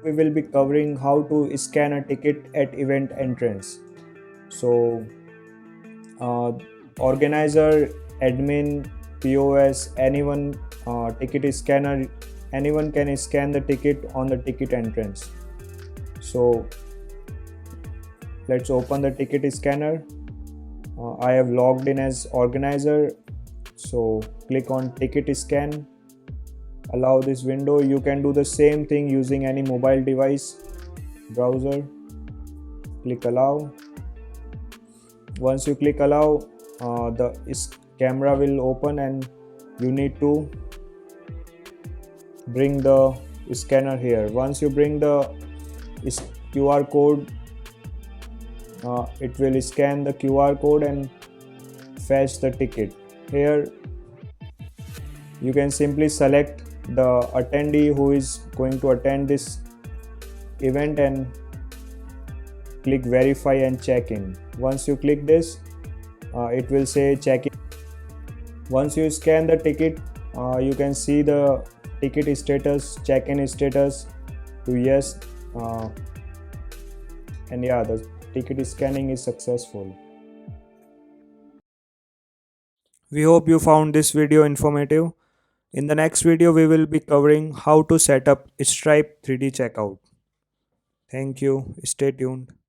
we will be covering how to scan a ticket at event entrance. So uh, organizer, admin, POS, anyone, ticket scanner, anyone can scan the ticket on the ticket entrance. So let's open the ticket scanner. I have logged in as organizer, so click on ticket scan, allow this window. You can do the same thing using any mobile device browser. Click allow. Once you click allow, the camera will open and you need to bring the scanner here. Once you bring the QR code, it will scan the QR code and fetch the ticket. Here you can simply select the attendee who is going to attend this event and click verify and check in. Once you click this, it will say check in. Once you scan the ticket, you can see the ticket status, check-in status to yes, and yeah, the ticket scanning is successful. We hope you found this video informative. In the next video, we will be covering how to set up Stripe 3D checkout. Thank you. Stay tuned.